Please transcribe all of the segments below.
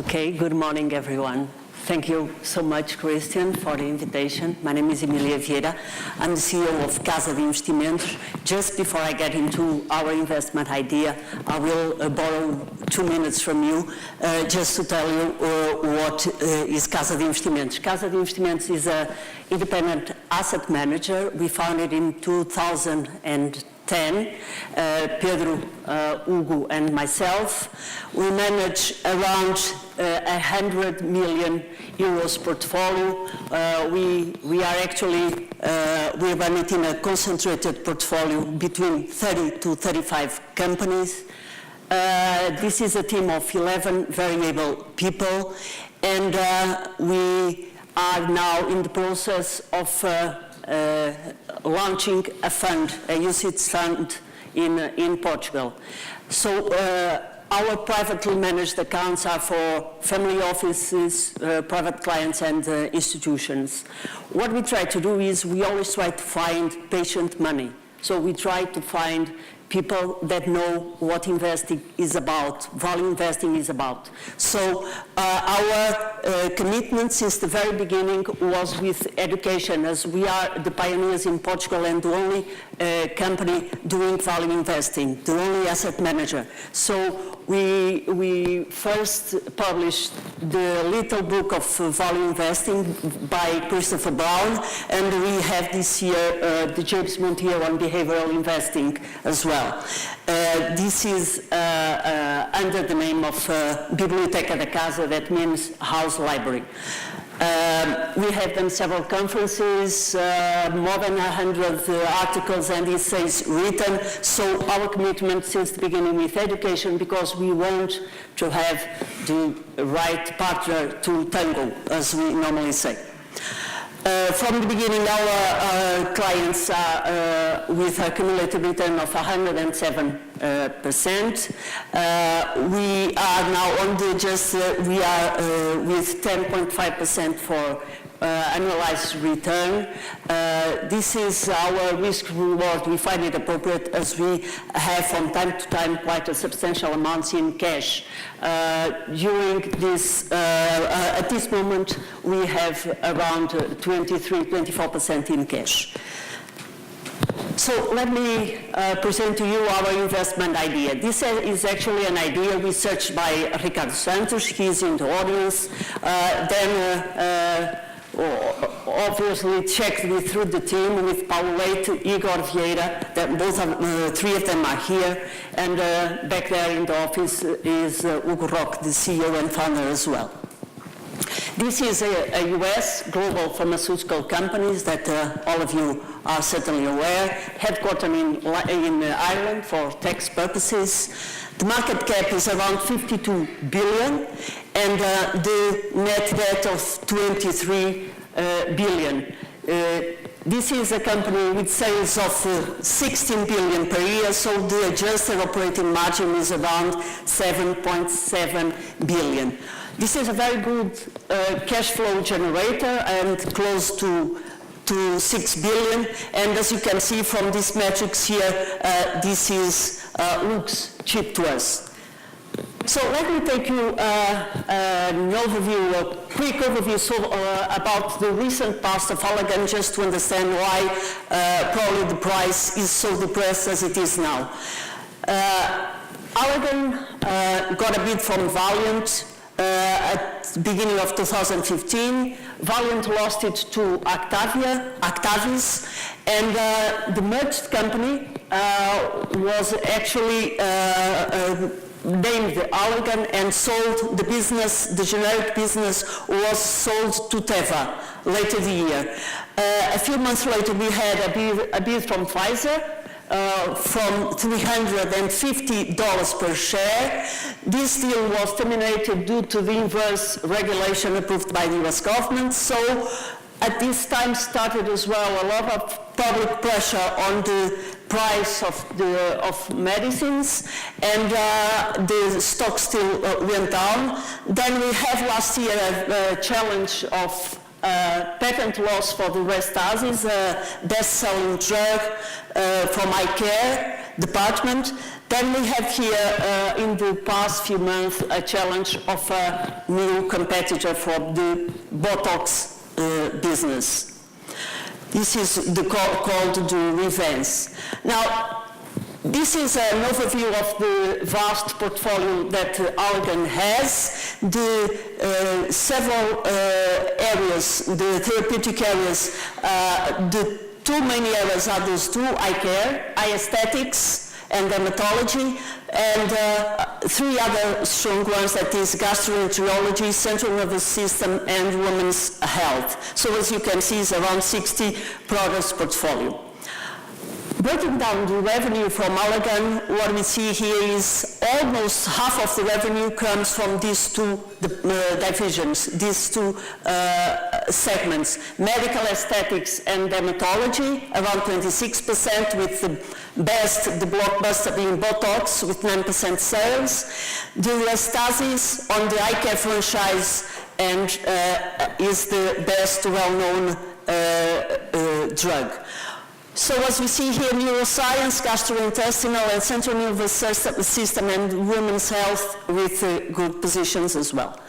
Okay, good morning, everyone. Thank you so much, Christian, for the invitation. My name is Emilia Vieira. I'm the CEO of Casa de Investimentos. Just before I get into our investment idea, I will borrow 2 minutes from you just to tell you what is Casa de Investimentos. Casa de Investimentos is an independent asset manager. We founded in 2010. Pedro, Hugo, and myself. We manage around 100 million euros portfolio. We are actually, we run it in a concentrated portfolio between 30 to 35 companies. This is a team of 11 very able people, and we are now in the process of launching a fund, a UCITS fund in Portugal. So our privately managed accounts are for family offices, private clients, and institutions. What we try to do is we always try to find patient money. So we try to find people that know what investing is about, value investing is about. So our commitment since the very beginning was with education, as we are the pioneers in Portugal and the only company doing value investing, the only asset manager. So we first published the little book of value investing by Christopher Brown, and we have this year the James Montiel on behavioral investing as well. This is under the name of Biblioteca da Casa, that means house library. We have done several conferences, more than 100 articles and essays written. So our commitment since the beginning with education, because we want to have the right partner to tango, as we normally say. From the beginning, our clients are with a cumulative return of 107%. We are now on the we are with 10.5% for annualized return. This is our risk reward. We find it appropriate as we have from time to time quite a substantial amounts in cash. During this, at this moment, we have around 23-24% in cash. So let me present to you our investment idea. This is actually an idea researched by Ricardo Santos. He's in the audience. Obviously checked through the team with Paulette, Igor Vieira, that both three of them are here, and back there in the office is Hugo Roque, the CEO and founder as well. This is a US global pharmaceutical companies that all of you are certainly aware, headquartered in Ireland for tax purposes. The market cap is around 52 billion, and the net debt of 23 billion. This is a company with sales of 16 billion per year, so the adjusted operating margin is around 7.7 billion. This is a very good cash flow generator and close to 6 billion. And as you can see from these metrics here, this looks cheap to us. So let me take you an overview, a quick overview about the recent past of Allergan, just to understand why probably the price is so depressed as it is now. Allergan got a bid from Valiant at the beginning of 2015. Valiant lost it to Actavis, and the merged company was actually named Allergan and sold the business, the generic business was sold to Teva later the year. A few months later we had a bid from Pfizer from $350 per share. This deal was terminated due to the inverse regulation approved by the US government. So at this time started as well a lot of public pressure on the price of medicines, and the stock still went down. Then we have last year a challenge of patent loss for the Restasis, best-selling drug from eye care department. Then we have here, in the past few months, a challenge of a new competitor for the Botox business. This is the called the Revance. Now, this is an overview of the vast portfolio that Allergan has. The several areas, the therapeutic areas, the two main areas are those two: eye care, eye aesthetics, and dermatology, and three other strong ones, that is gastroenterology, central nervous system, and women's health. So as you can see, it's around 60 products portfolio. Breaking down the revenue from Allergan, what we see here is almost half of the revenue comes from these two divisions, these two segments: medical aesthetics and dermatology, around 26%, with the blockbuster being Botox with 9% sales. The Restasis on the eye care franchise and is the best well-known drug. So as we see here, neuroscience, gastrointestinal, and central nervous system, and women's health with good positions as well.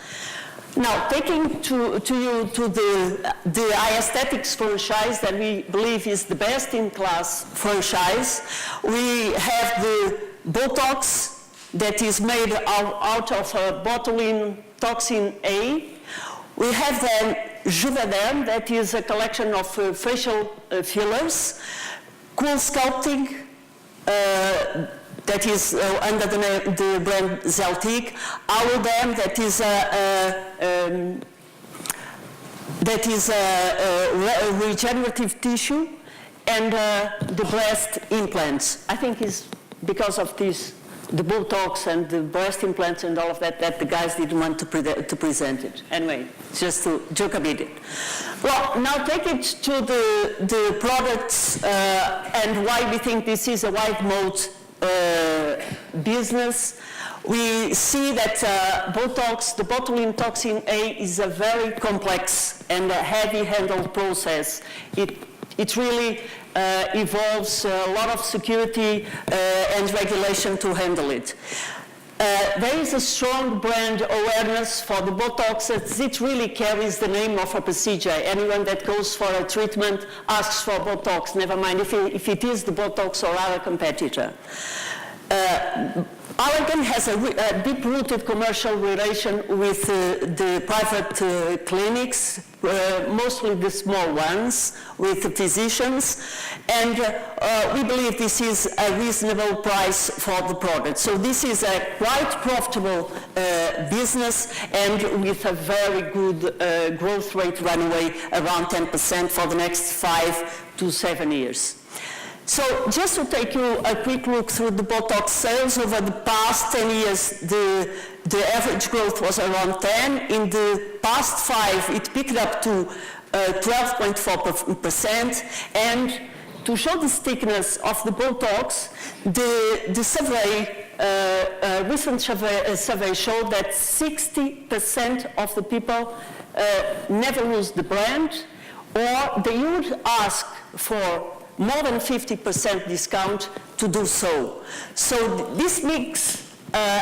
Now, taking you to the eye aesthetics franchise that we believe is the best-in-class franchise, we have the Botox that is made out of botulinum toxin A. We have then Juvederm, that is a collection of facial fillers. Cool Sculpting, that is under the brand Zeltic. Alloderm, that is a regenerative tissue, and the breast implants. I think it's because of this, the Botox and the breast implants and all of that, that the guys didn't want to present it. Anyway, just to joke a bit. Well, now take it to the products and why we think this is a wide moat business. We see that Botox, the botulinum toxin A, is a very complex and a heavy-handled process. It really involves a lot of security and regulation to handle it. There is a strong brand awareness for the Botox, as it really carries the name of a procedure. Anyone that goes for a treatment asks for Botox, never mind if it is the Botox or our competitor. Allergan has a deep-rooted commercial relation with the private clinics, mostly the small ones, with the physicians, and we believe this is a reasonable price for the product. So this is a quite profitable business, and with a very good growth rate runway, around 10% for the next 5 to 7 years. So just to take you a quick look through the Botox sales, over the past 10 years, the average growth was around 10. In the past 5, it picked up to 12.4%. And to show the stickiness of the Botox, the survey, recent survey showed that 60% of the people never lose the brand, or they would ask for more than 50% discount to do so. So this makes a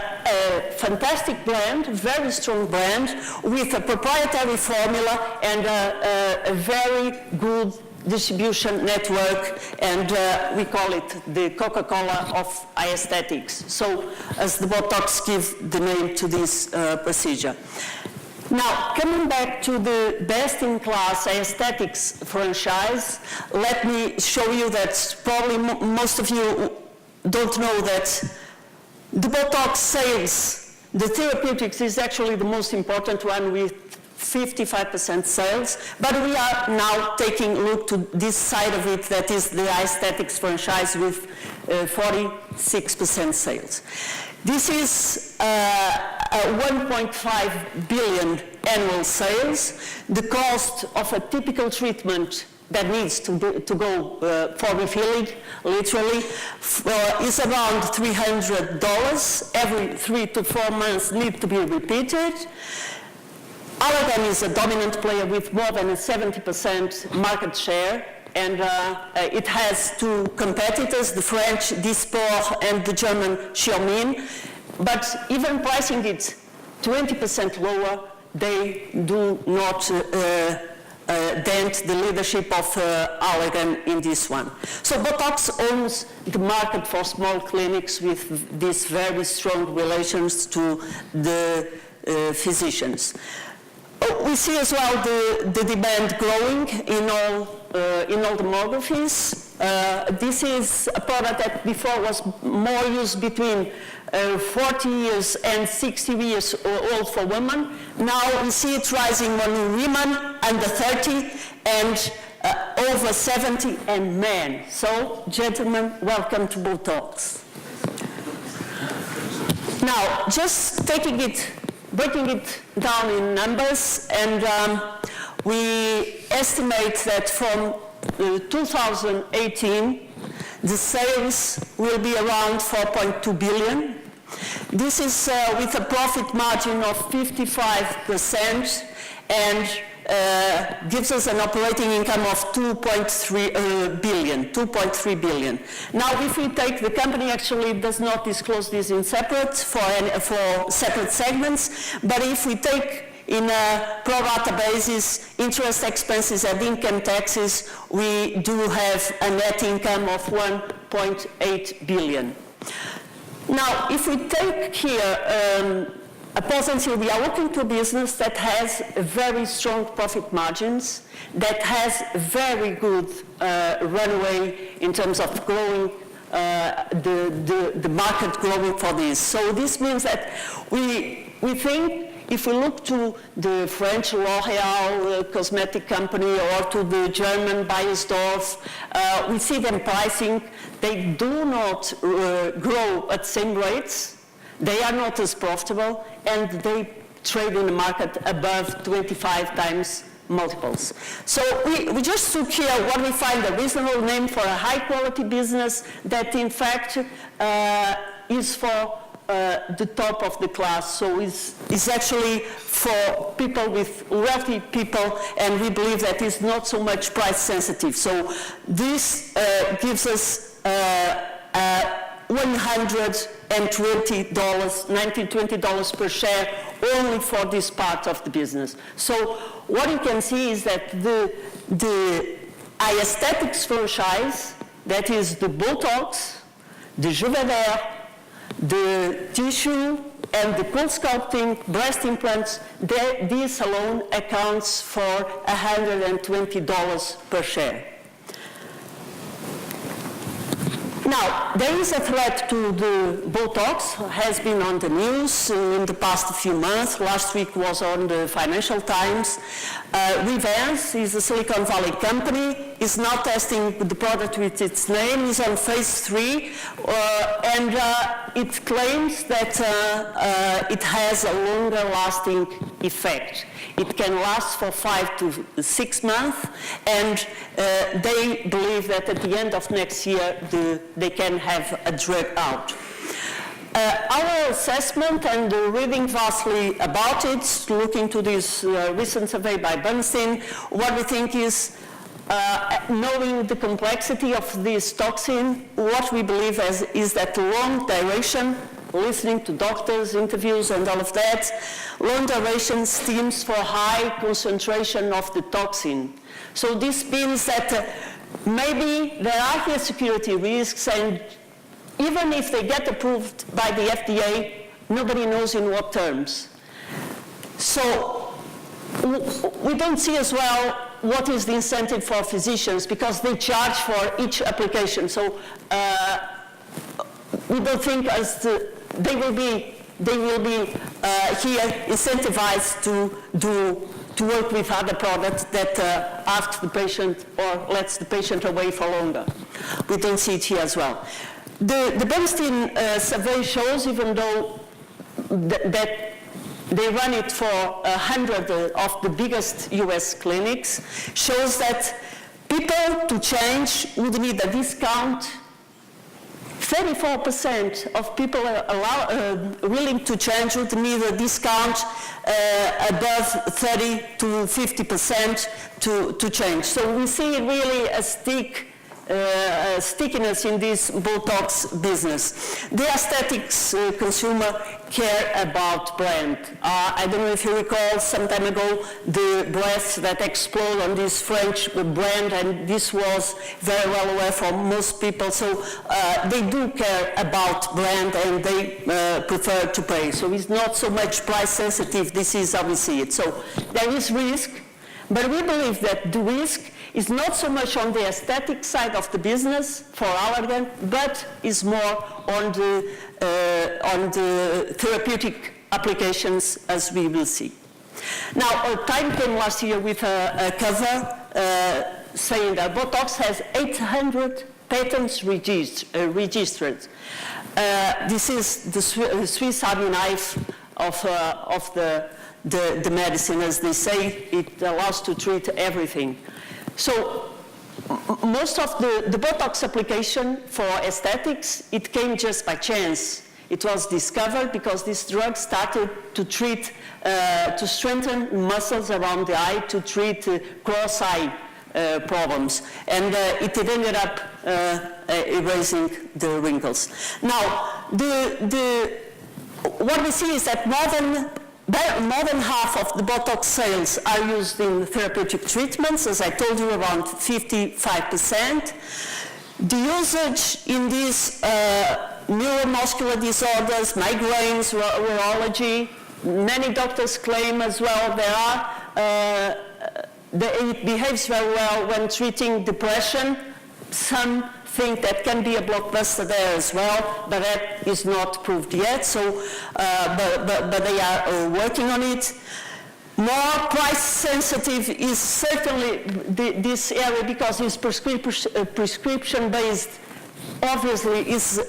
fantastic brand, very strong brand, with a proprietary formula and a very good distribution network, and we call it the Coca-Cola of eye aesthetics. So as the Botox gives the name to this procedure. Now, coming back to the best-in-class aesthetics franchise, let me show you that probably most of you don't know that the Botox sales, the therapeutics is actually the most important one with 55% sales, but we are now taking a look to this side of it, that is the aesthetics franchise with 46% sales. This is 1.5 billion annual sales. The cost of a typical treatment that needs to go for refilling, literally, is around $300. Every 3 to 4 months need to be repeated. Allergan is a dominant player with more than a 70% market share. and it has two competitors, the French Disport and the German Xiaomin, but even pricing it 20% lower, they do not dent the leadership of Allergan in this one. So Botox owns the market for small clinics with these very strong relations to the physicians. We see as well the demand growing in all the demographies. This is a product that before was more used between 40 years and 60 years old for women. Now we see it rising on women under 30 and over 70 and men. So, gentlemen, welcome to Botox. Now, just breaking it down in numbers, and we estimate that from 2018, the sales will be around 4.2 billion. This is with a profit margin of 55% and gives us an operating income of 2.3 billion. Now, if we take the company, actually does not disclose this in separate for separate segments, but if we take in a pro rata basis, interest expenses and income taxes, we do have a net income of 1.8 billion. Now, if we take here a positive, we are looking to a business that has very strong profit margins, that has very good runway in terms of growing, the market growing for this. So this means that we think, if we look to the French L'Oréal cosmetic company or to the German Beiersdorf, we see them pricing. They do not grow at the same rates. They are not as profitable, and they trade in the market above 25 times multiples. So we just took here what we find a reasonable name for a high-quality business that, in fact, is for the top of the class. So it's actually for people with wealthy people, and we believe that it's not so much price sensitive. So this gives us $120 per share only for this part of the business. So what you can see is that the aesthetics franchise, that is the Botox, the Juvederm, the tissue, and the cool sculpting breast implants, this alone accounts for $120 per share. Now, there is a threat to the Botox, has been on the news in the past few months. Last week was on the Financial Times. Revance is a Silicon Valley company, is now testing the product with its name, is on phase 3, and it claims that it has a longer lasting effect. It can last for 5 to 6 months, and they believe that at the end of next year, they can have a drug out. Our assessment, and reading vastly about it, looking to this recent survey by Bernstein, what we think is, knowing the complexity of this toxin, what we believe is that long duration, listening to doctors, interviews, and all of that, long duration stems for high concentration of the toxin. So this means that maybe there are here security risks, and even if they get approved by the FDA, nobody knows in what terms. So we don't see as well what is the incentive for physicians, because they charge for each application. So we don't think they will be here incentivized to work with other products that ask the patient or lets the patient away for longer. We don't see it here as well. The Bernstein survey shows, even though that they run it for 100 of the biggest US clinics, shows that people to change would need a discount 34% of people are willing to change would need a discount above 30 to 50% to change. So we see really a stickiness in this Botox business. The aesthetics consumer care about brand. I don't know if you recall some time ago the breasts that explode on this French brand, and this was very well aware for most people. So they do care about brand and they prefer to pay. So it's not so much price sensitive. This is how we see it. So there is risk, but we believe that the risk is not so much on the aesthetic side of the business for Allergan, but is more on the therapeutic applications, as we will see. Now, our time came last year with a cover saying that Botox has 800 patents registered. This is the Swiss Army knife of the medicine, as they say. It allows to treat everything. So most of the Botox application for aesthetics, it came just by chance. It was discovered because this drug started to treat, to strengthen muscles around the eye, to treat cross-eye problems. And it ended up erasing the wrinkles. Now, what we see is that more than half of the Botox sales are used in therapeutic treatments, as I told you, around 55%. The usage in these neuromuscular disorders, migraines, urology, many doctors claim as well it behaves very well when treating depression. Some think that can be a blockbuster there as well, but that is not proved yet. So, but they are working on it. More price sensitive is certainly this area because it's prescription based. Obviously, is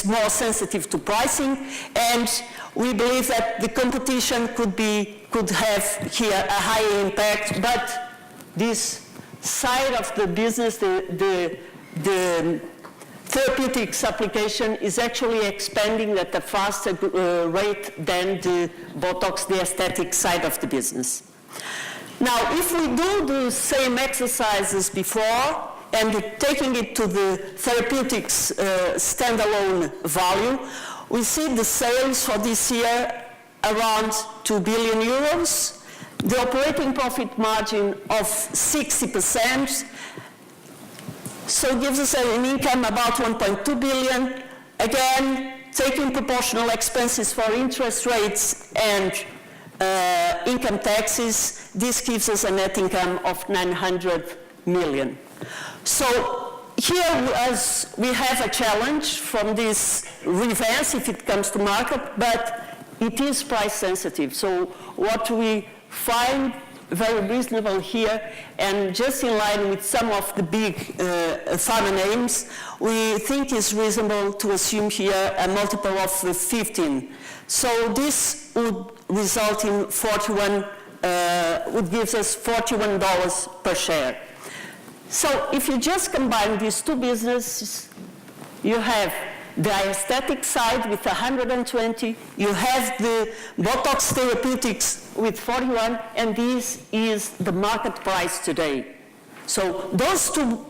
more sensitive to pricing, and we believe that the competition could have here a higher impact. But this side of the business, the therapeutics application is actually expanding at a faster rate than the Botox, the aesthetic side of the business. Now, if we do the same exercises before and taking it to the therapeutics standalone value, we see the sales for this year around 2 billion euros, the operating profit margin of 60%, so it gives us an income about 1.2 billion. Again, taking proportional expenses for interest rates and income taxes, this gives us a net income of 900 million. So here, as we have a challenge from this Revance if it comes to market, but it is price sensitive. So what we find very reasonable here, and just in line with some of the big pharma names, we think it's reasonable to assume here a multiple of 15. So this would result in would give us $41 per share. So if you just combine these two businesses, you have the aesthetic side with 120, you have the Botox therapeutics with 41, and this is the market price today. So those two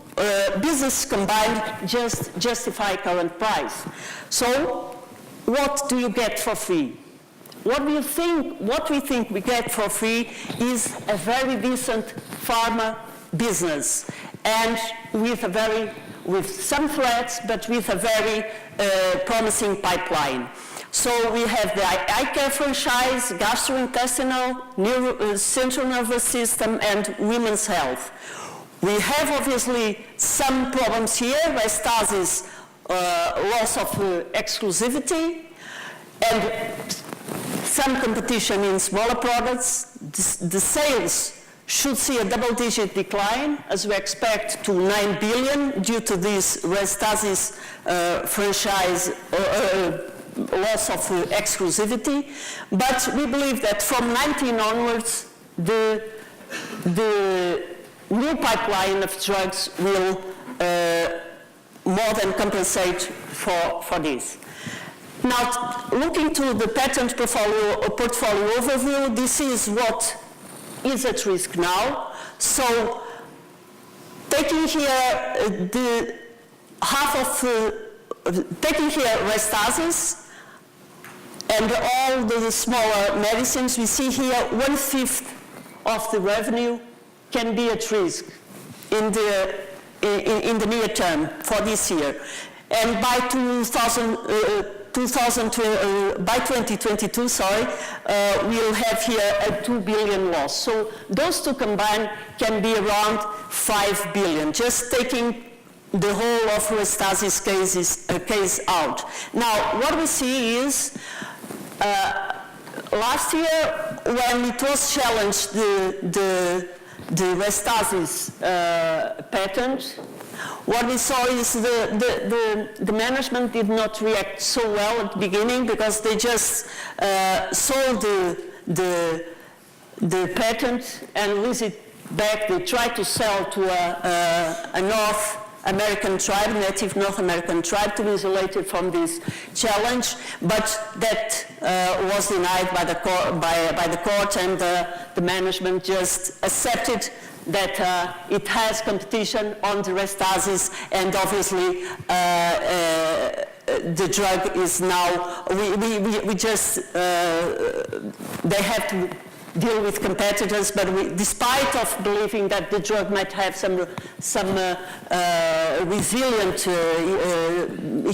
businesses combined just justify current price. So what do you get for free? What we think we get for free is a very decent pharma business, and with some threats, but with a very promising pipeline. So we have the eye care franchise, gastrointestinal, central nervous system, and women's health. We have obviously some problems here, Restasis, loss of exclusivity, and some competition in smaller products. The sales should see a double-digit decline, as we expect, to 9 billion due to this Restasis franchise loss of exclusivity. But we believe that from 19 onwards, the new pipeline of drugs will more than compensate for this. Now, looking to the patent portfolio overview, this is what is at risk now. So, taking here taking here Restasis and all the smaller medicines, we see here 1/5 of the revenue can be at risk in the near term for this year. And by 2022, we'll have here a 2 billion loss. So those two combined can be around 5 billion, just taking the whole of Restasis case out. Now, what we see is, last year, when it was challenged, the Restasis patent, what we saw is the management did not react so well at the beginning because they just sold the patent and released it back. They tried to sell to a North American tribe, native North American tribe, to isolate it from this challenge, but that was denied by the court, and the management just accepted that it has competition on the Restasis, and obviously the drug is now, we just, they have to deal with competitors, but despite of believing that the drug might have some resilient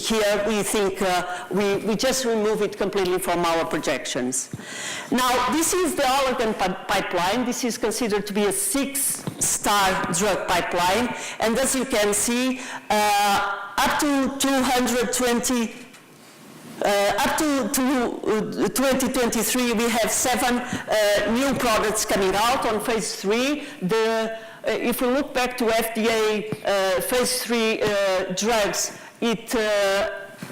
here, we think we just remove it completely from our projections. Now, this is the Allergan pipeline. This is considered to be a 6-star drug pipeline, and as you can see, up to 220. Up to 2023, we have 7 new products coming out on phase 3. If we look back to FDA phase 3 drugs,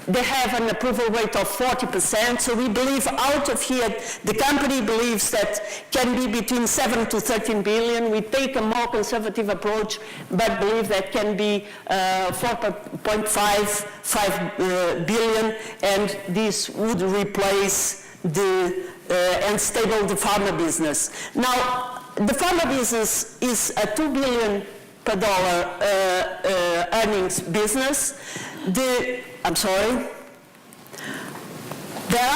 they have an approval rate of 40%. So we believe out of here, the company believes that can be between 7 to 13 billion. We take a more conservative approach, but believe that can be 4.5 billion, and this would replace and stable the pharma business. Now, the pharma business is a $2 billion per dollar earnings business. There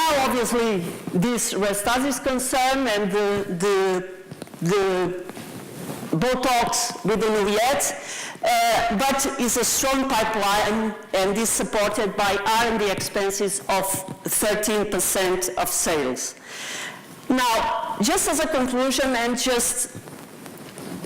are obviously this Restasis concern and the Botox we don't know yet, but it's a strong pipeline and is supported by R&D expenses of 13% of sales. Now, just as a conclusion, and just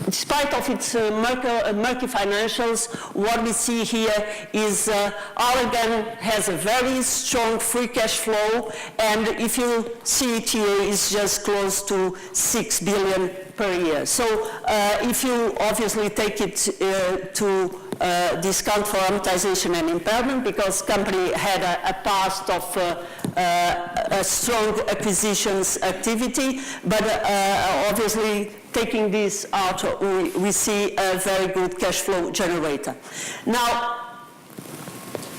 despite of its murky financials, what we see here is Allergan has a very strong free cash flow, and if you see it here, it's just close to 6 billion per year. So if you obviously take it to discount for amortization and impairment, because company had a past of a strong acquisitions activity, but obviously taking this out, we see a very good cash flow generator. Now,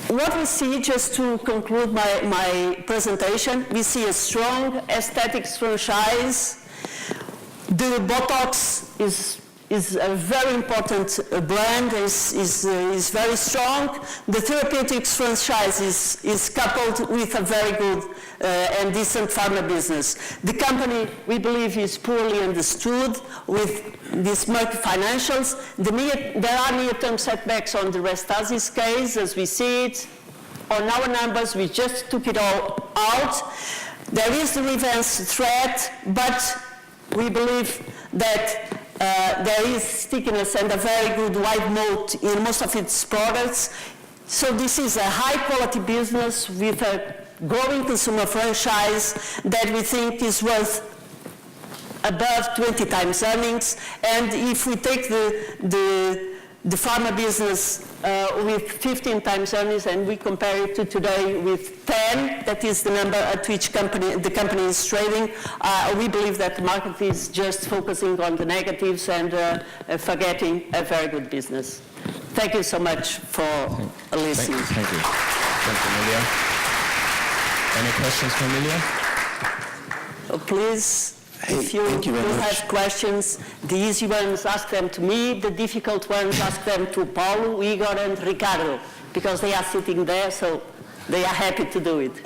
what we see, just to conclude my presentation, we see a strong aesthetics franchise. The Botox is a very important brand, is very strong. The therapeutics franchise is coupled with a very good and decent pharma business. The company, we believe, is poorly understood with these murky financials. There are near-term setbacks on the Restasis case, as we see it. On our numbers, we just took it all out. There is the revenge threat, but we believe that there is stickiness and a very good wide moat in most of its products. So this is a high-quality business with a growing consumer franchise that we think is worth above 20 times earnings. And if we take the pharma business with 15 times earnings and we compare it to today with 10, that is the number at which the company is trading, we believe that the market is just focusing on the negatives and forgetting a very good business. Thank you so much for listening. Thank you. Thank you, Emilia. Any questions for Emilia? Please, if you thank you very much. have questions, the easy ones, ask them to me. The difficult ones, ask them to Paulo, Igor, and Ricardo, because they are sitting there, so they are happy to do it.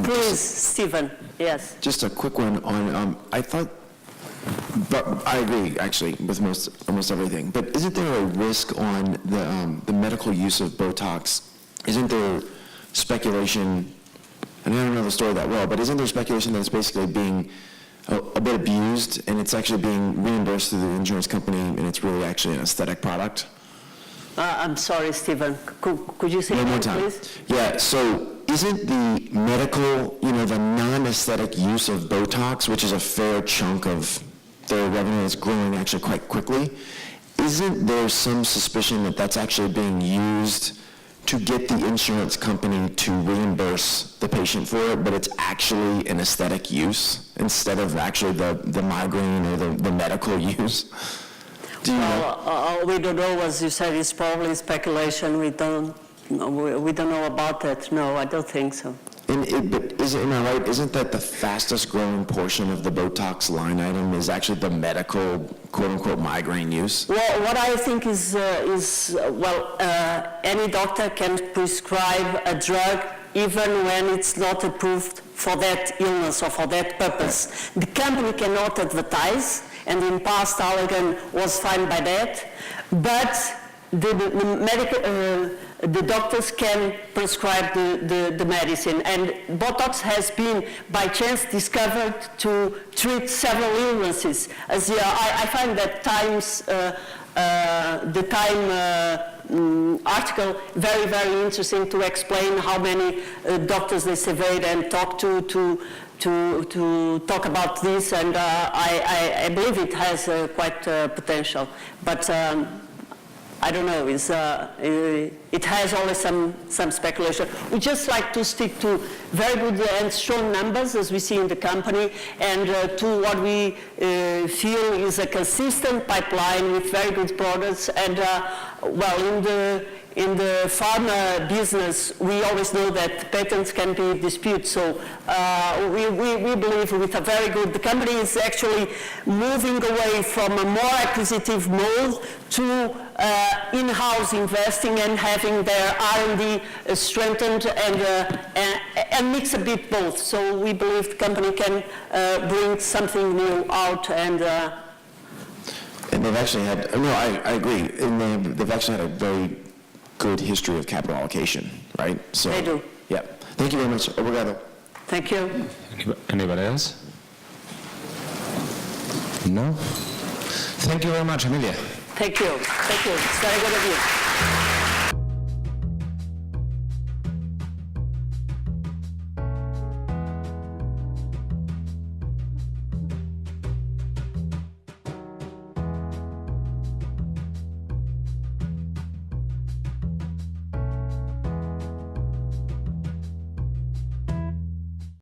Please, Stephen, yes. Just a quick one on, I thought, but I agree actually with almost everything, but isn't there a risk on the medical use of Botox? Isn't there speculation, and I don't know the story that well, but isn't there speculation that it's basically being a bit abused and it's actually being reimbursed through the insurance company and it's really actually an aesthetic product? I'm sorry, Stephen. Could you say One more that, time. please? Yeah, so isn't the medical, the non-aesthetic use of Botox, which is a fair chunk of their revenue that's growing actually quite quickly, isn't there some suspicion that that's actually being used to get the insurance company to reimburse the patient for it, but it's actually an aesthetic use instead of actually the migraine or the medical use? Well, we don't know, as you said, it's probably speculation. We don't know about that. No, I don't think so. But am I right? Isn't that the fastest growing portion of the Botox line item is actually the medical, quote unquote, migraine use? Well, what I think is any doctor can prescribe a drug even when it's not approved for that illness or for that purpose. The company cannot advertise, and in past Allergan was fine by that, but the doctors can prescribe the medicine, and Botox has been by chance discovered to treat several illnesses. As I find that the Time article very, very interesting to explain how many doctors they surveyed and talked to talk about this, and I believe it has quite potential, but I don't know, it has always some speculation. We just like to stick to very good and strong numbers as we see in the company, and to what we feel is a consistent pipeline with very good products. And in the pharma business, we always know that patents can be disputed. So we believe with a very good, the company is actually moving away from a more acquisitive mode to in-house investing and having their R&D strengthened and mix a bit both. So we believe the company can bring something new out, and they've actually had, no, I agree, and they've actually had a very good history of capital allocation, right? So, they do. Yeah. Thank you very much. Obrigado. Thank you. Anybody else? No? Thank you very much, Emilia. Thank you. Thank you. It's very good of you.